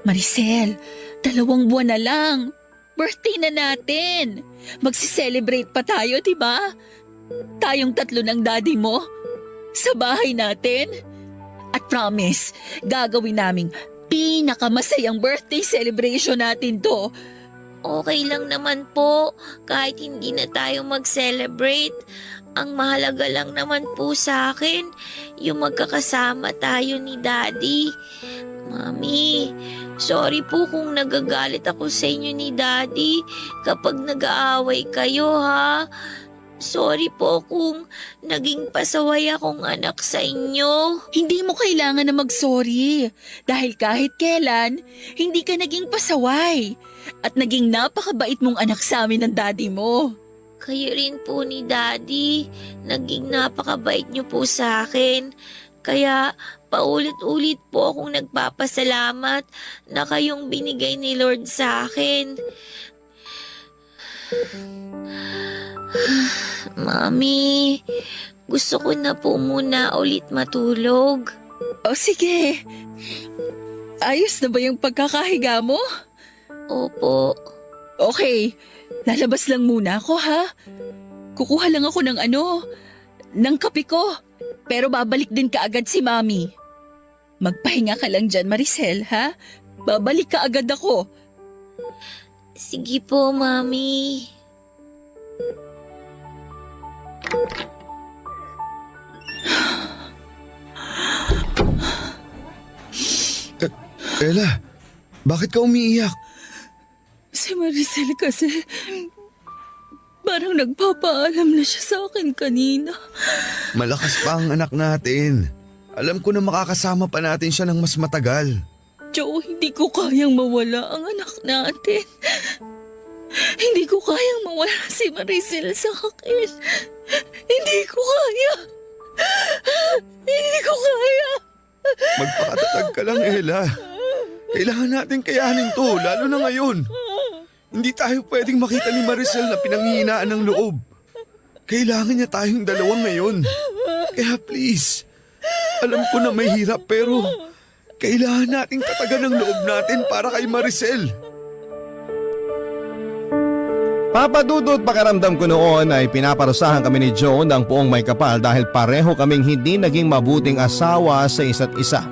Speaker 3: Maricel, 2 buwan na lang. Birthday na natin. Magsi-celebrate pa tayo, di ba? Tayong 3 ng daddy mo. Sa bahay natin. At promise, gagawin naming pinakamasayang birthday celebration natin to.
Speaker 4: Okay lang naman po kahit hindi na tayo mag-celebrate. Ang mahalaga lang naman po sa akin, yung magkakasama tayo ni Daddy. Mami, sorry po kung nagagalit ako sa inyo ni Daddy kapag nag-aaway kayo ha. Sorry po kung naging pasaway akong anak sa inyo.
Speaker 3: Hindi mo kailangan na mag-sorry dahil kahit kailan, hindi ka naging pasaway at naging napakabait mong anak sa amin ng daddy mo.
Speaker 4: Kayo rin po ni Daddy, naging napakabait niyo po sa akin. Kaya paulit-ulit po akong nagpapasalamat na kayong binigay ni Lord sa akin. Mami, gusto ko na po muna ulit matulog.
Speaker 3: O sige, ayos na ba yung pagkakahiga mo?
Speaker 4: Opo.
Speaker 3: Okay, lalabas lang muna ako ha. Kukuha lang ako ng kape ko. Pero babalik din kaagad si Mami. Magpahinga ka lang dyan, Maricel, ha? Babalik ka agad ako.
Speaker 4: Sige po, Mami.
Speaker 2: Ella, bakit ka umiiyak?
Speaker 3: Si Maricel kasi parang nagpapaalam na siya sa akin kanina.
Speaker 2: Malakas pa ang anak natin. Alam ko na makakasama pa natin siya ng mas matagal.
Speaker 3: Joe, hindi ko kayang mawala ang anak natin. Hindi ko kayang mawala si Maricel sa akin. Hindi ko kaya. Hindi ko kaya.
Speaker 2: Magpakatatag ka lang, Ella. Kailangan natin kayanin to, lalo na ngayon. Hindi tayo pwedeng makita ni Maricel na pinanghihinaan ng loob. Kailangan niya tayong dalawa ngayon. Kaya please, alam ko na may hirap pero kailangan nating katagan ng loob natin para kay Maricel.
Speaker 1: Papa Dudut, pakiramdam ko noon ay pinaparusahan kami ni Joe ng puong may kapal dahil pareho kaming hindi naging mabuting asawa sa isa't isa.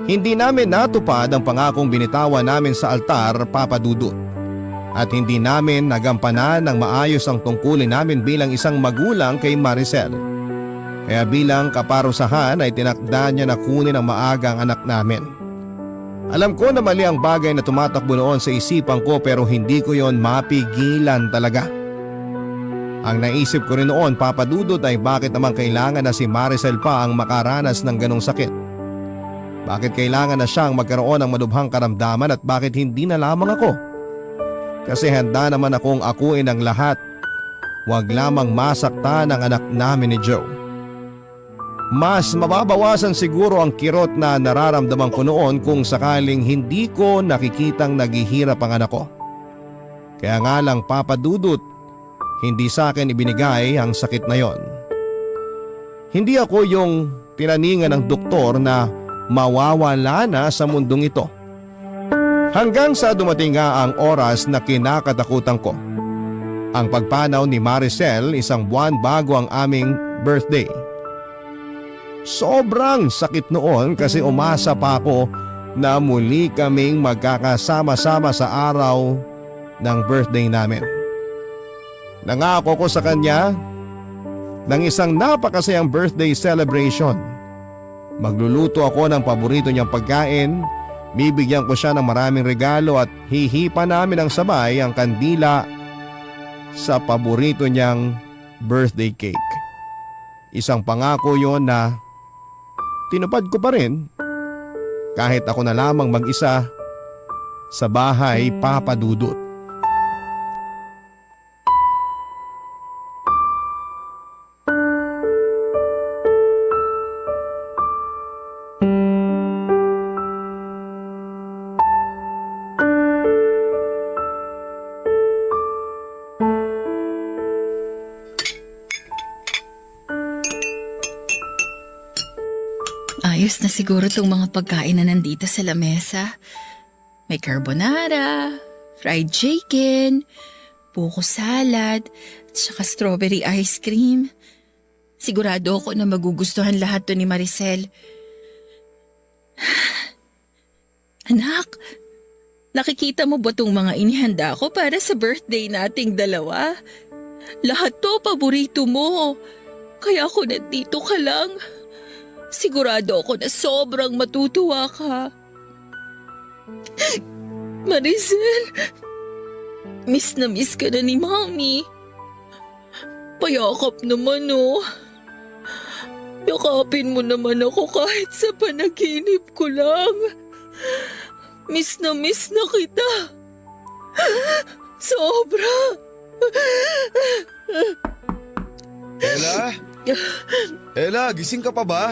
Speaker 1: Hindi namin natupad ang pangakong binitawan namin sa altar, Papa Dudut. At hindi namin nagampanan ng maayos ang tungkulin namin bilang isang magulang kay Maricel. Kaya bilang kaparusahan ay tinakda niya na kunin ang maagang anak namin. Alam ko na mali ang bagay na tumatakbo noon sa isipan ko pero hindi ko yon mapigilan talaga. Ang naisip ko rin noon, Papa Dudut, ay bakit naman kailangan na si Maricel pa ang makaranas ng ganong sakit? Bakit kailangan na siyang magkaroon ng malubhang karamdaman at bakit hindi na lamang ako? Kasi handa naman akong akuin ang lahat. Huwag lamang masaktan ang anak namin ni Joe. Mas mababawasan siguro ang kirot na nararamdaman ko noon kung sakaling hindi ko nakikitang naghihirap ang anak ko. Kaya nga lang, Papa Dudut, hindi sa akin ibinigay ang sakit na yon. Hindi ako yung tinaningan ng doktor na mawawala na sa mundong ito. Hanggang sa dumating nga ang oras na kinakatakutan ko. Ang pagpanaw ni Maricel isang buwan bago ang aming birthday. Sobrang sakit noon kasi umasa pa ako na muli kaming magkakasama-sama sa araw ng birthday namin. Nangako ko sa kanya ng isang napakasayang birthday celebration. Magluluto ako ng paborito niyang pagkain, bibigyan ko siya ng maraming regalo at hihipa namin ng sabay ang kandila sa paborito niyang birthday cake. Isang pangako yon na tinupad ko pa rin kahit ako na lamang mag-isa sa bahay, Papa Dudut.
Speaker 3: Ayos na siguro itong mga pagkain na nandito sa lamesa. May carbonara, fried chicken, buko salad, at saka strawberry ice cream. Sigurado ako na magugustuhan lahat to ni Maricel. Anak, nakikita mo ba itong mga inihanda ko para sa birthday nating dalawa? Lahat to paborito mo. Kaya ako nandito ka lang. Sigurado ako na sobrang matutuwa ka. Maricel, miss na miss ka na ni Mami. Payakap naman oh. Yakapin mo naman ako kahit sa panaginip ko lang. Miss na kita. Sobra.
Speaker 2: Ella? Ella, gising ka pa ba?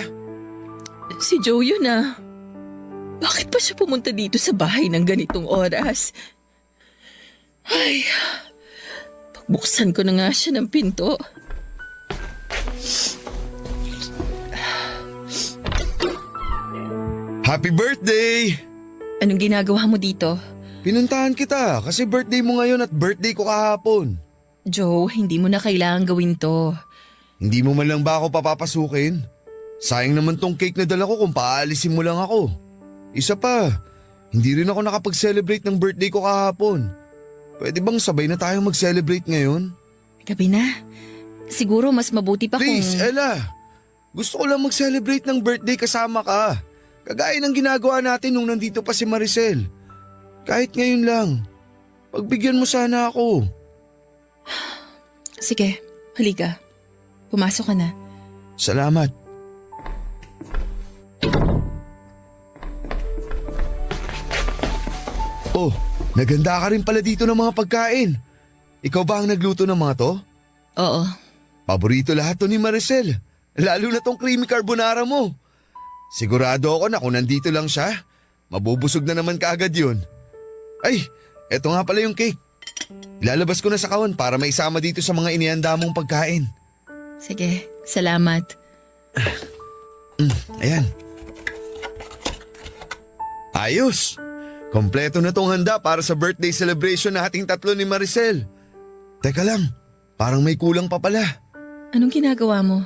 Speaker 3: Si Joe yun ah. Bakit pa siya pumunta dito sa bahay ng ganitong oras? Ay, pagbuksan ko na nga siya ng pinto.
Speaker 2: Happy birthday!
Speaker 3: Anong ginagawa mo dito?
Speaker 2: Pinuntahan kita kasi birthday mo ngayon at birthday ko kahapon.
Speaker 3: Joe, hindi mo na kailangan gawin to.
Speaker 2: Hindi mo man lang ba ako papapasukin? Sayang naman tong cake na dala ko kung paalisin mo lang ako. Isa pa, hindi rin ako nakapag-celebrate ng birthday ko kahapon. Pwede bang sabay na tayong mag-celebrate ngayon?
Speaker 3: Gabi na. Siguro mas mabuti pa
Speaker 2: Please,
Speaker 3: kung...
Speaker 2: Ella. Gusto ko lang mag-celebrate ng birthday kasama ka. Kagaya ng ginagawa natin nung nandito pa si Maricel. Kahit ngayon lang. Pagbigyan mo sana ako.
Speaker 3: Sige, halika. Pumasok ka na.
Speaker 2: Salamat. Oh, naganda ka rin pala dito ng mga pagkain. Ikaw ba ang nagluto ng mga to?
Speaker 3: Oo.
Speaker 2: Paborito lahat to ni Maricel. Lalo na tong creamy carbonara mo. Sigurado ako na kung nandito lang siya, mabubusog na naman kaagad yun. Ay, eto nga pala yung cake. Ilalabas ko na sa kawan para maisama dito sa mga inihanda mong pagkain.
Speaker 3: Sige, salamat.
Speaker 2: Ayan. Ayos! Kompleto na tong handa para sa birthday celebration nating tatlo ni Maricel. Teka lang, parang may kulang pa pala.
Speaker 3: Anong ginagawa mo?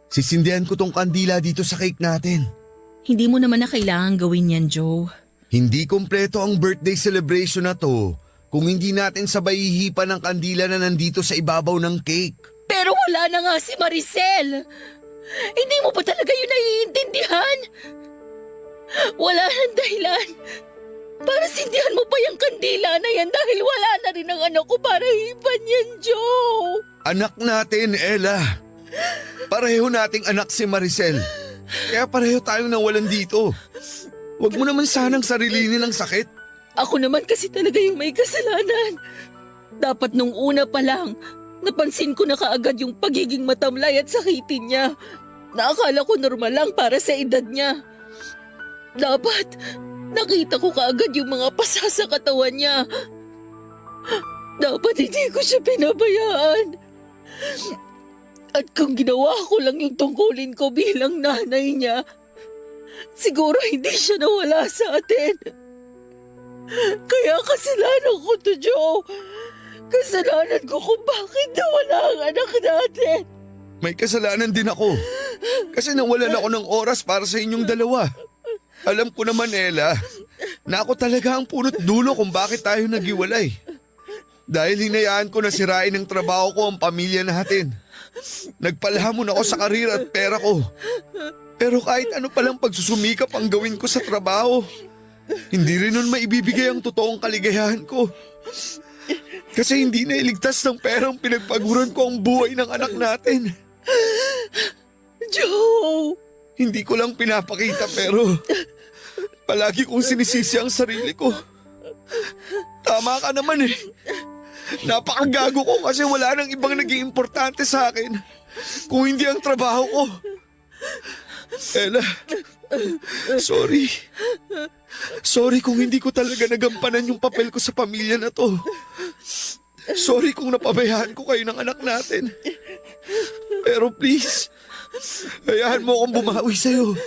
Speaker 2: Sisindihan ko tong kandila dito sa cake natin.
Speaker 3: Hindi mo naman na kailangan gawin yan, Joe.
Speaker 2: Hindi kompleto ang birthday celebration na to kung hindi natin sabay hihipan ng kandila na nandito sa ibabaw ng cake.
Speaker 3: Pero wala na nga si Maricel. Hindi mo ba talaga yun naiintindihan? Wala nang dahilan. Para sindihan mo pa yung kandila na yan dahil wala na rin ang anak ko para hipan yan, Joe.
Speaker 2: Anak natin, Ella. Pareho nating anak si Maricel. Kaya pareho tayong nawalan dito. Huwag mo naman sanang sarilinin ng sakit.
Speaker 3: Ako naman kasi talaga yung may kasalanan. Dapat nung una pa lang, napansin ko na kaagad yung pagiging matamlay at sakitin niya. Naakala ko normal lang para sa edad niya. Dapat, nakita ko kaagad yung mga pasa sa katawan niya. Dapat hindi ko siya pinabayaan. At kung ginawa ko lang yung tungkulin ko bilang nanay niya, siguro hindi siya nawala sa atin. Kaya kasalanan ko to, Joe. Kasalanan ko kung bakit nawala ang anak natin.
Speaker 2: May kasalanan din ako. Kasi nawalan ako ng oras para sa inyong dalawa. Alam ko naman, Ella, na ako talaga ang punot dulo kung bakit tayo naghiwalay. Dahil hinayaan ko na sirain ng trabaho ko ang pamilya natin. Nagpalhamon ako sa karir at pera ko. Pero kahit ano palang pagsusumikap ang gawin ko sa trabaho, hindi rin nun maibibigay ang totoong kaligayahan ko. Kasi hindi na iligtas ng perang pinagpaguran ko ang buhay ng anak natin.
Speaker 3: Joe!
Speaker 2: Hindi ko lang pinapakita pero palagi kong sinisisi ang sarili ko. Tama ka naman eh. Napakagago ko kasi wala nang ibang naging importante sa akin kung hindi ang trabaho ko. Ella, sorry. Sorry kung hindi ko talaga nagampanan yung papel ko sa pamilya na to. Sorry kung napabayaan ko kayo ng anak natin. Pero please, hayaan mo akong bumawi sa'yo.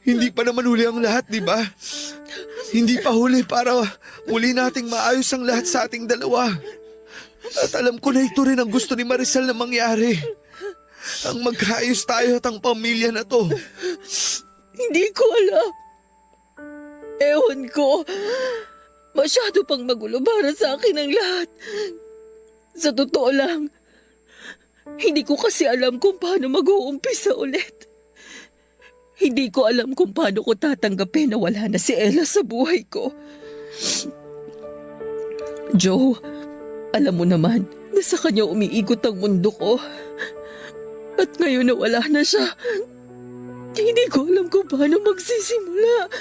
Speaker 2: Hindi pa naman huli ang lahat, di ba? Hindi pa huli para muli nating maayos ang lahat sa ating dalawa. At alam ko na ito rin ang gusto ni Maricel na mangyari. Ang magkaayos tayo at ang pamilya na to.
Speaker 3: Hindi ko alam. Ewan ko. Masyado pang magulo para sa akin ang lahat. Sa totoo lang, Hindi ko kasi alam kung paano mag-uumpisa ulit. Hindi ko alam kung paano ko tatanggapin na wala na si Ella sa buhay ko. Joe, alam mo naman na sa kanya umiikot ang mundo ko. At ngayon na wala na siya, hindi ko alam kung paano magsisimula.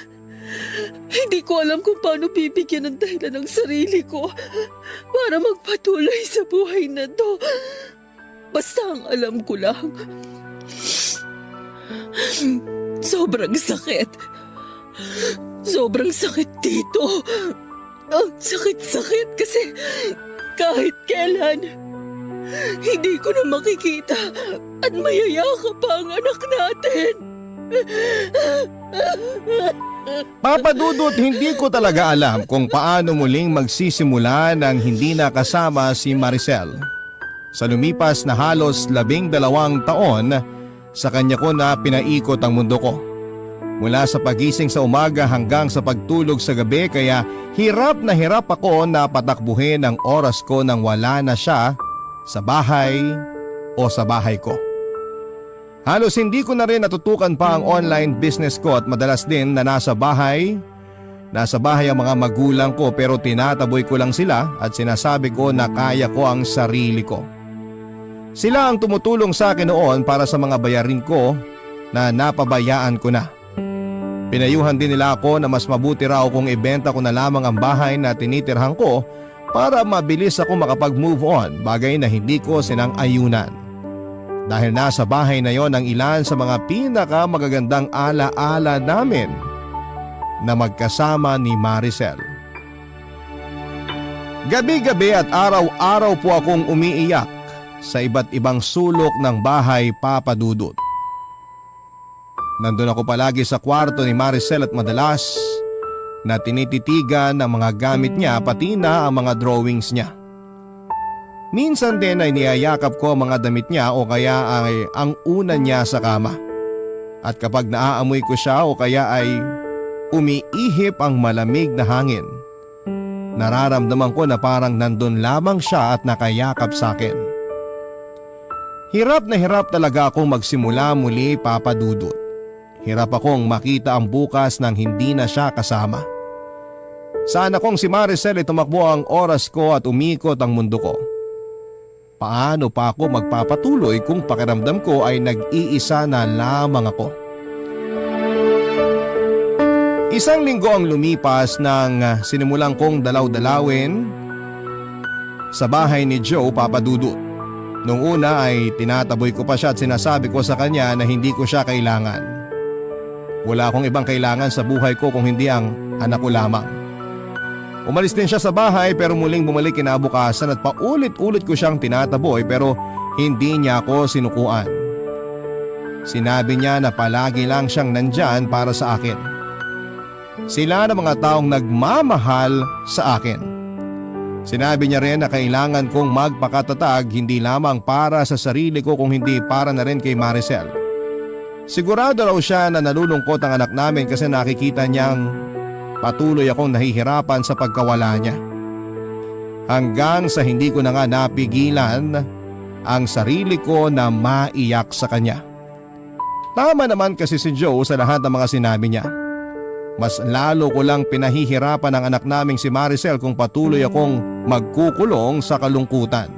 Speaker 3: Hindi ko alam kung paano bibigyan ng dahilan ng sarili ko para magpatuloy sa buhay na to. Basta ang alam ko lang, sobrang sakit. Sobrang sakit dito. Ang sakit-sakit kasi kahit kailan, hindi ko na makikita at mayayakap pa ang anak natin.
Speaker 1: Papa Dudut, hindi ko talaga alam kung paano muling magsisimula nang hindi nakasama si Maricel. Sa lumipas na halos 12 taon, sa kanya ko na pinaikot ang mundo ko. Mula sa pagising sa umaga hanggang sa pagtulog sa gabi, kaya hirap na hirap ako na patakbuhin ang oras ko nang wala na siya sa bahay o sa bahay ko. Halos hindi ko na rin natutukan pa ang online business ko at madalas din na nasa bahay ang mga magulang ko, pero tinataboy ko lang sila at sinasabi ko na kaya ko ang sarili ko. Sila ang tumutulong sa akin noon para sa mga bayarin ko na napabayaan ko na. Pinayuhan din nila ako na mas mabuti raw kung ibenta ko na lamang ang bahay na tinitirhan ko para mabilis ako makapag-move on, bagay na hindi ko sinang-ayunan. Dahil nasa bahay na yon ang ilan sa mga pinakamagagandang ala-ala namin na magkasama ni Maricel. Gabi-gabi at araw-araw po akong umiiyak sa iba't ibang sulok ng bahay, Papa Dudut. Nandun ako palagi sa kwarto ni Maricel at madalas na tinititigan ang mga gamit niya pati na ang mga drawings niya. Minsan din ay niyayakap ko ang mga damit niya o kaya ay ang una niya sa kama. At kapag naaamoy ko siya o kaya ay umiihip ang malamig na hangin, nararamdaman ko na parang nandun lamang siya at nakayakap sa akin. Hirap na hirap talaga akong magsimula muli, Papa Dudut. Hirap akong makita ang bukas nang hindi na siya kasama. Sana kung si Maricel ay tumakbo ang oras ko at umikot ang mundo ko. Paano pa ako magpapatuloy kung pakiramdam ko ay nag-iisa na lamang ako? Isang linggo ang lumipas nang sinimulan kong dalaw-dalawin sa bahay ni Joe, Papa Dudut. Nung una ay tinataboy ko pa siya at sinasabi ko sa kanya na hindi ko siya kailangan. Wala akong ibang kailangan sa buhay ko kung hindi ang anak ko lamang. Umalis din siya sa bahay pero muling bumalik kinabukasan at paulit-ulit ko siyang tinataboy pero hindi niya ako sinukuan. Sinabi niya na palagi lang siyang nandyan para sa akin. Sila na mga taong nagmamahal sa akin. Sinabi niya rin na kailangan kong magpakatatag hindi lamang para sa sarili ko kung hindi para na rin kay Maricel. Sigurado raw siya na nalulungkot ang anak namin kasi nakikita niyang patuloy akong nahihirapan sa pagkawala niya. Hanggang sa hindi ko na nga napigilan ang sarili ko na maiyak sa kanya. Tama naman kasi si Joe sa lahat ng mga sinabi niya. Mas lalo ko lang pinahihirapan ang anak naming si Maricel kung patuloy akong magkukulong sa kalungkutan.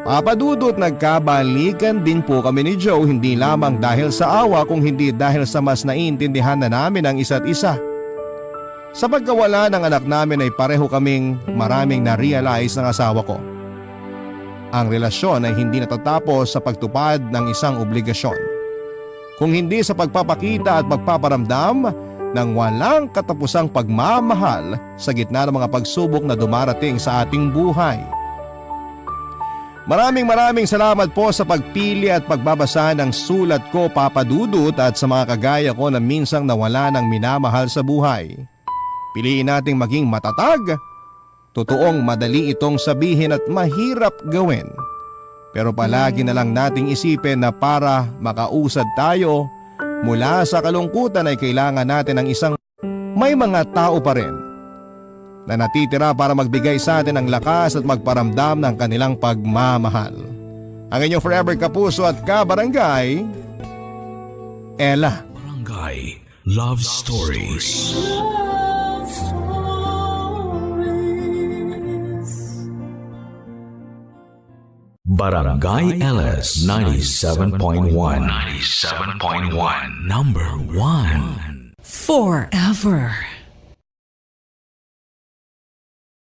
Speaker 1: Papa Dudut, nagkabalikan din po kami ni Joe hindi lamang dahil sa awa kung hindi dahil sa mas naiintindihan na namin ang isa't isa. Sa pagkawala ng anak namin ay pareho kaming maraming na-realize ng asawa ko. Ang relasyon ay hindi natatapos sa pagtupad ng isang obligasyon, kung hindi sa pagpapakita at pagpaparamdam ng walang katapusang pagmamahal sa gitna ng mga pagsubok na dumarating sa ating buhay. Maraming salamat po sa pagpili at pagbabasa ng sulat ko, Papa Dudut, at sa mga kagaya ko na minsang nawala ng minamahal sa buhay. Piliin nating maging matatag. Totoong madali itong sabihin at mahirap gawin. Pero palagi na lang nating isipin na para makausad tayo mula sa kalungkutan ay kailangan natin ng isang may mga tao pa rin na natitira para magbigay sa atin ng lakas at magparamdam ng kanilang pagmamahal. Ang inyong forever kapuso at kabarangay, Ella.
Speaker 5: Barangay Love Stories. Barangay LS 97.1. 97.1. Number 1.
Speaker 6: Forever.